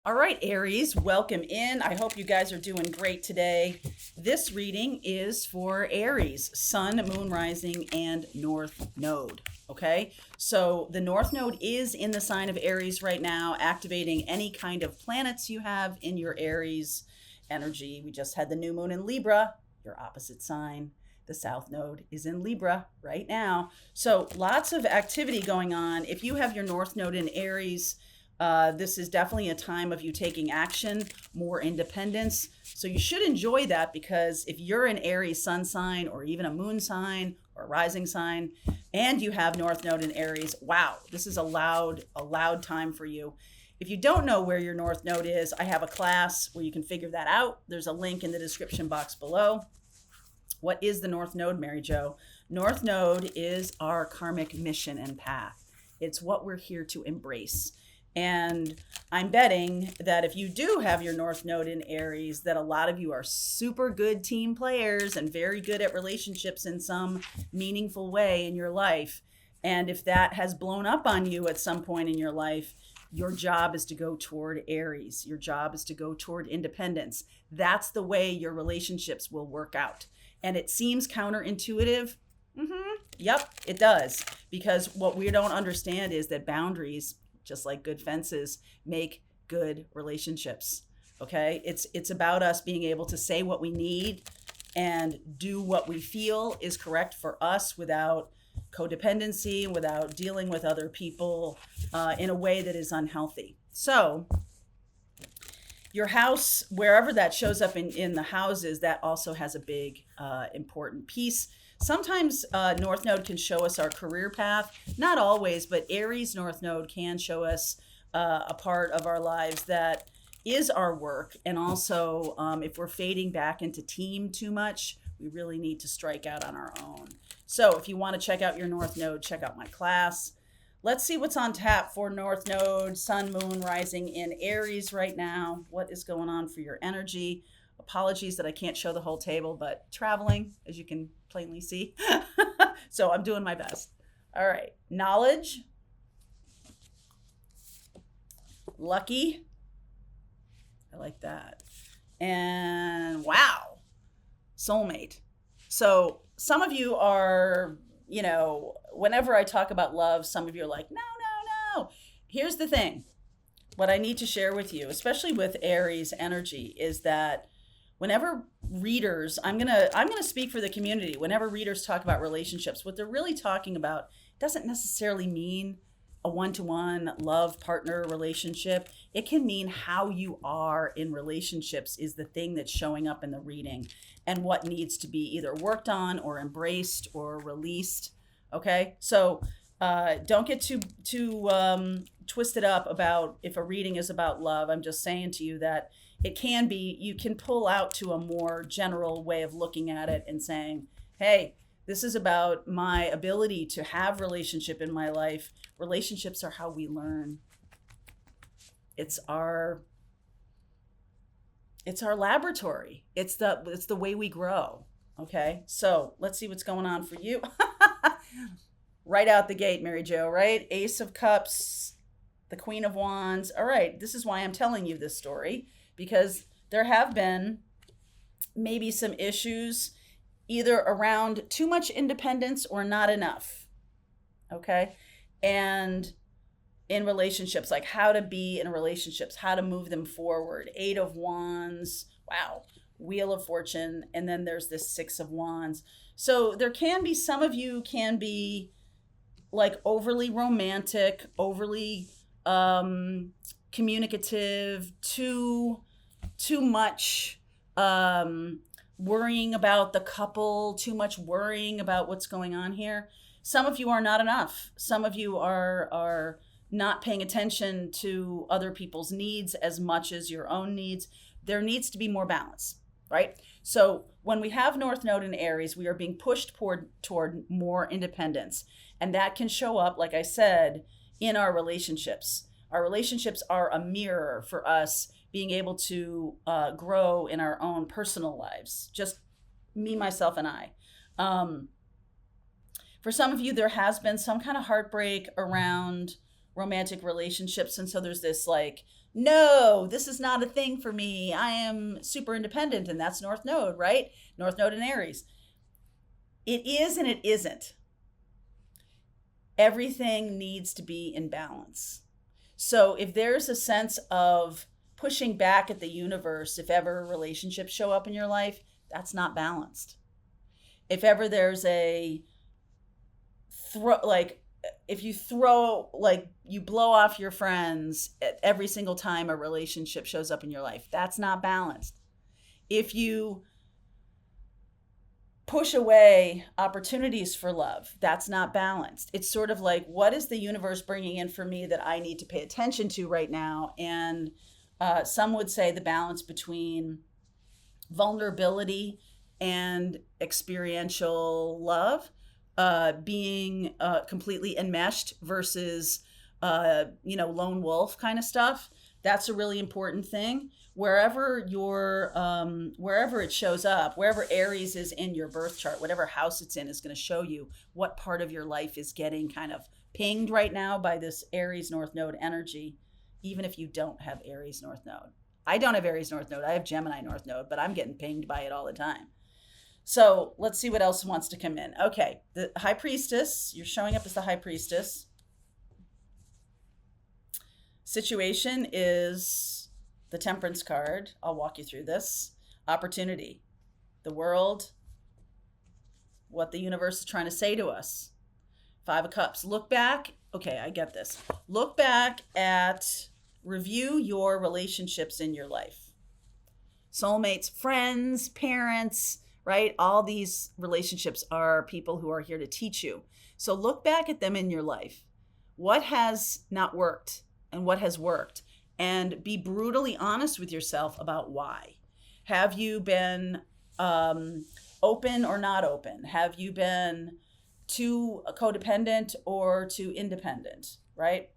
All right, Aries, welcome in. I hope you guys are doing great today. This reading is for Aries, Sun, Moon, Rising, and North Node. Okay, so the North Node is in the sign of Aries right now, activating any kind of planets you have in your Aries energy. We just had the new moon in Libra, your opposite sign. The South Node is in Libra right now. So lots of activity going on. If you have your North Node in Aries, this is definitely a time of you taking action, more independence. So you should enjoy that, because if you're an Aries sun sign or even a moon sign or a rising sign and you have North Node in Aries, wow, this is a loud time for you. If you don't know where your North Node is, I have a class where you can figure that out. There's a link in the description box below. What is the North Node, Mary Jo? North Node is our karmic mission and path. It's what we're here to embrace. And I'm betting that if you do have your North Node in Aries, that a lot of you are super good team players and very good at relationships in some meaningful way in your life. And if that has blown up on you at some point in your life, your job is to go toward Aries. Your job is to go toward independence. That's the way your relationships will work out. And it seems counterintuitive. Yep, it does. Because what we don't understand is that boundaries, just like good fences, make good relationships. Okay? It's about us being able to say what we need and do what we feel is correct for us without codependency, without dealing with other people in a way that is unhealthy. So your house, wherever that shows up in the houses, that also has a big important piece. Sometimes North Node can show us our career path. Not always, but Aries North Node can show us a part of our lives that is our work. And also, if we're fading back into team too much, we really need to strike out on our own. So if you want to check out your North Node, check out my class. Let's see what's on tap for North Node, Sun, Moon, Rising in Aries right now. What is going on for your energy? Apologies that I can't show the whole table, but traveling, as you can plainly see. So I'm doing my best. All right. Knowledge. Lucky. I like that. And wow. Soulmate. So some of you are, whenever I talk about love, some of you are like, no. Here's the thing. What I need to share with you, especially with Aries energy, is that whenever readers, I'm gonna speak for the community. Whenever readers talk about relationships, what they're really talking about doesn't necessarily mean a one-to-one love partner relationship. It can mean how you are in relationships is the thing that's showing up in the reading, and what needs to be either worked on or embraced or released. Okay, so don't get too twisted up about if a reading is about love. I'm just saying to you that it can be, you can pull out to a more general way of looking at it and saying, hey, this is about my ability to have relationship in my life. Relationships are how we learn. It's our laboratory. It's the way we grow. Okay, so let's see what's going on for you. Right out the gate, Mary Jo, right? Ace of Cups, the Queen of Wands. All right, this is why I'm telling you this story, because there have been maybe some issues either around too much independence or not enough. Okay, and in relationships, like how to be in relationships, how to move them forward. 8 of Wands, wow, Wheel of Fortune, and then there's this 6 of Wands. So there can be, some of you can be like overly romantic, overly communicative, too much worrying about the couple, too much worrying about what's going on here. Some of you are not enough. Some of you are not paying attention to other people's needs as much as your own needs. There needs to be more balance, right? So when we have North Node in Aries, we are being pushed toward more independence. And that can show up, like I said, in our relationships. Our relationships are a mirror for us being able to grow in our own personal lives. Just me, myself, and I. For some of you, there has been some kind of heartbreak around romantic relationships. And so there's this like, no, this is not a thing for me. I am super independent. And that's North Node, right? North Node in Aries. It is and it isn't. Everything needs to be in balance. So if there's a sense of pushing back at the universe, if ever relationships show up in your life, that's not balanced. If ever there's a if you you blow off your friends every single time a relationship shows up in your life, that's not balanced. If you push away opportunities for love, that's not balanced. It's sort of like, what is the universe bringing in for me that I need to pay attention to right now? And some would say the balance between vulnerability and experiential love, being completely enmeshed versus lone wolf kind of stuff. That's a really important thing. Wherever it shows up, wherever Aries is in your birth chart, whatever house it's in is going to show you what part of your life is getting kind of pinged right now by this Aries North Node energy, even if you don't have Aries North Node. I don't have Aries North Node. I have Gemini North Node, but I'm getting pinged by it all the time. So let's see what else wants to come in. Okay, the High Priestess, you're showing up as the High Priestess. Situation is the Temperance card. I'll walk you through this. Opportunity, the world, what the universe is trying to say to us. Five of Cups. Look back. Okay, I get this. Look back at, review your relationships in your life. Soulmates, friends, parents, right? All these relationships are people who are here to teach you. So look back at them in your life. What has not worked and what has worked? And be brutally honest with yourself about why. Have you been open or not open? Have you been too codependent or too independent, right?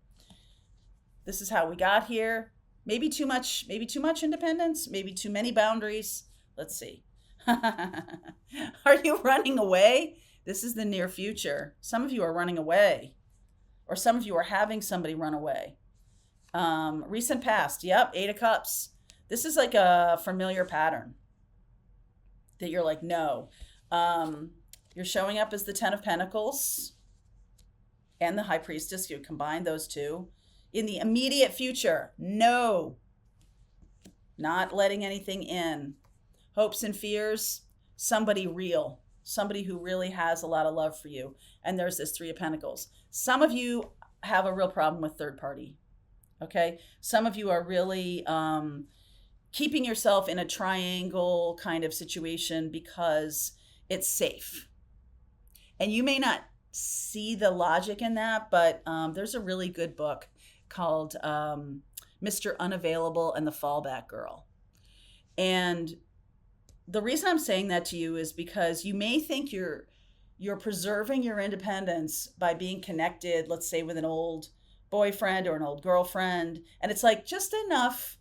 This is how we got here. Maybe too much independence, maybe too many boundaries. Let's see. Are you running away? This is the near future. Some of you are running away, or some of you are having somebody run away. Recent past. Yep. 8 of Cups. This is like a familiar pattern that you're like, no. You're showing up as the 10 of Pentacles and the High Priestess. You combine those two. In the immediate future, no. Not letting anything in. Hopes and fears, somebody real. Somebody who really has a lot of love for you. And there's this 3 of Pentacles. Some of you have a real problem with third party. Okay? Some of you are really keeping yourself in a triangle kind of situation because it's safe. And you may not see the logic in that, but there's a really good book called Mr. Unavailable and the Fallback Girl. And the reason I'm saying that to you is because you may think you're preserving your independence by being connected, let's say with an old boyfriend or an old girlfriend. And it's like just enough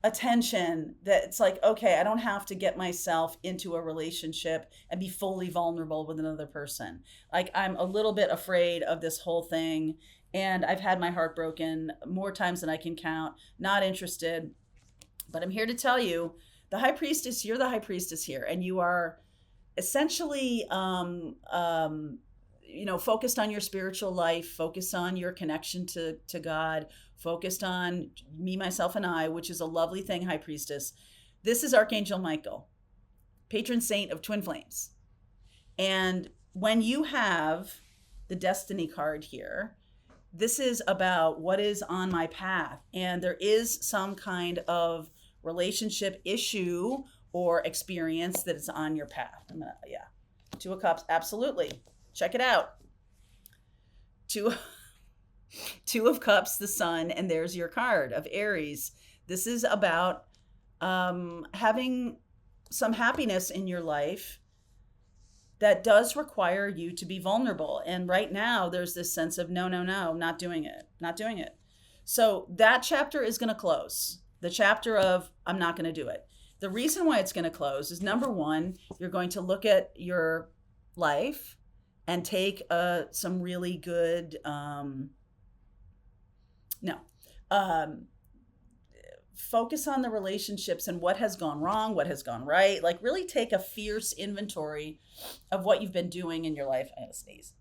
attention that it's like, okay, I don't have to get myself into a relationship and be fully vulnerable with another person. Like, I'm a little bit afraid of this whole thing. And I've had my heart broken more times than I can count. Not interested. But I'm here to tell you, the High Priestess, you're the High Priestess here. And you are essentially, focused on your spiritual life, focused on your connection to God, focused on me, myself, and I, which is a lovely thing, High Priestess. This is Archangel Michael, patron saint of twin flames. And when you have the Destiny card here, this is about what is on my path. And there is some kind of relationship issue or experience that is on your path. 2 of Cups, absolutely. Check it out. Two of Cups, the Sun, and there's your card of Aries. This is about having some happiness in your life that does require you to be vulnerable. And right now there's this sense of no, not doing it. So that chapter is going to close. The chapter of I'm not going to do it. The reason why it's going to close is, number one, you're going to look at your life and take some really good No. Um, Focus on the relationships and what has gone wrong, what has gone right. Like really take a fierce inventory of what you've been doing in your life. I gotta sneeze.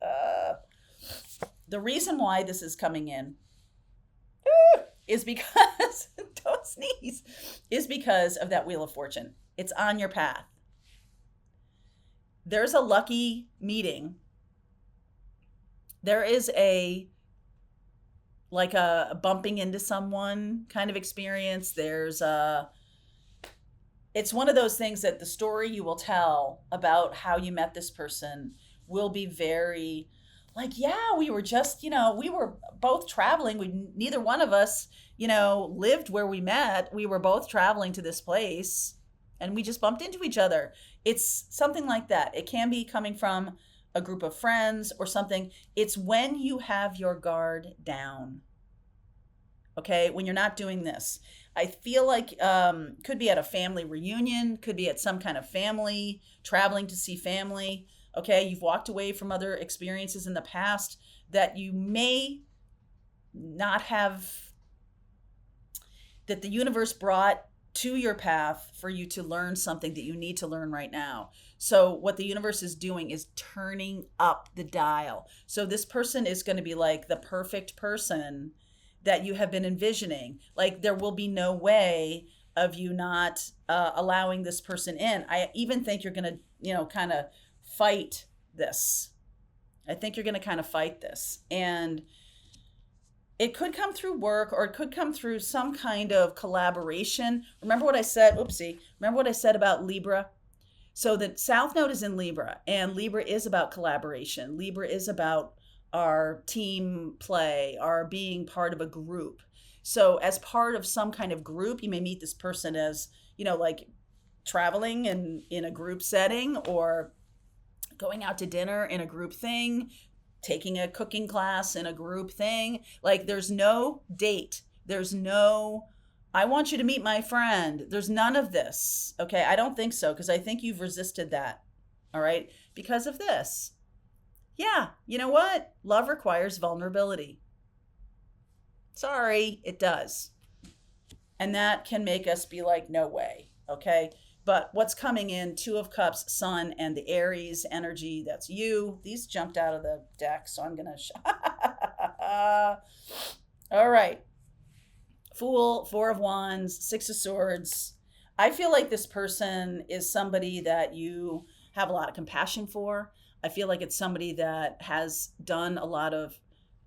The reason why this is coming in is because don't sneeze, is because of that Wheel of Fortune. It's on your path. There's a lucky meeting. There is a like a bumping into someone kind of experience. There's a it's one of those things that the story you will tell about how you met this person will be very like, yeah, we were just, we were both traveling. We neither one of us, lived where we met. We were both traveling to this place and we just bumped into each other. It's something like that. It can be coming from a group of friends or something. It's when you have your guard down. Okay, when you're not doing this. I feel like could be at a family reunion, could be at some kind of family, traveling to see family. Okay, you've walked away from other experiences in the past that you may not have, that the universe brought to your path for you to learn something that you need to learn right now. So what the universe is doing is turning up the dial. So this person is going to be like the perfect person that you have been envisioning. Like there will be no way of you not allowing this person in. I even think you're going to, kind of fight this. I think you're going to kind of fight this. And it could come through work or it could come through some kind of collaboration. Remember what I said? Oopsie. Remember what I said about Libra? So the South Node is in Libra, and Libra is about collaboration. Libra is about our team play, our being part of a group. So as part of some kind of group, you may meet this person as, like traveling in a group setting or going out to dinner in a group thing, taking a cooking class in a group thing. Like there's no date. There's no, I want you to meet my friend. There's none of this. Okay. I don't think so, because I think you've resisted that. All right. Because of this. Yeah. You know what? Love requires vulnerability. Sorry, it does. And that can make us be like, no way. Okay. But what's coming in, Two of Cups, Sun, and the Aries energy, that's you. These jumped out of the deck, so I'm going to... All right. Fool, Four of Wands, Six of Swords. I feel like this person is somebody that you have a lot of compassion for. I feel like it's somebody that has done a lot of,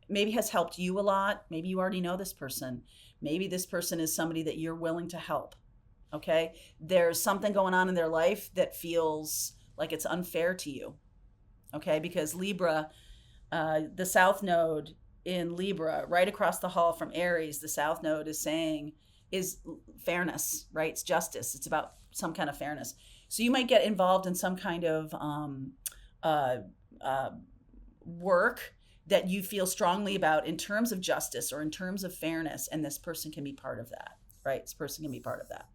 maybe has helped you a lot. Maybe you already know this person. Maybe this person is somebody that you're willing to help. Okay, there's something going on in their life that feels like it's unfair to you. Okay, because Libra, the South Node in Libra, right across the hall from Aries, the South Node is saying is fairness, right? It's justice. It's about some kind of fairness. So you might get involved in some kind of work that you feel strongly about in terms of justice or in terms of fairness, and this person can be part of that, right? This person can be part of that.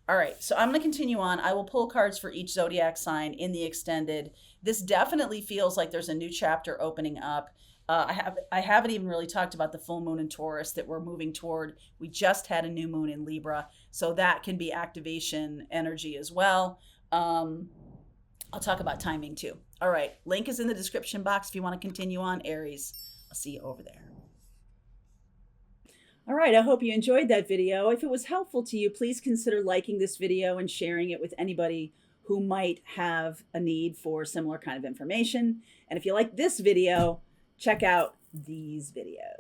All right, so I'm going to continue on. I will pull cards for each zodiac sign in the extended. This definitely feels like there's a new chapter opening up. I haven't even really talked about the full moon in Taurus that we're moving toward. We just had a new moon in Libra, so that can be activation energy as well. I'll talk about timing too. All right, link is in the description box if you want to continue on, Aries. I'll see you over there. All right, I hope you enjoyed that video. If it was helpful to you, please consider liking this video and sharing it with anybody who might have a need for similar kind of information. And if you like this video, check out these videos.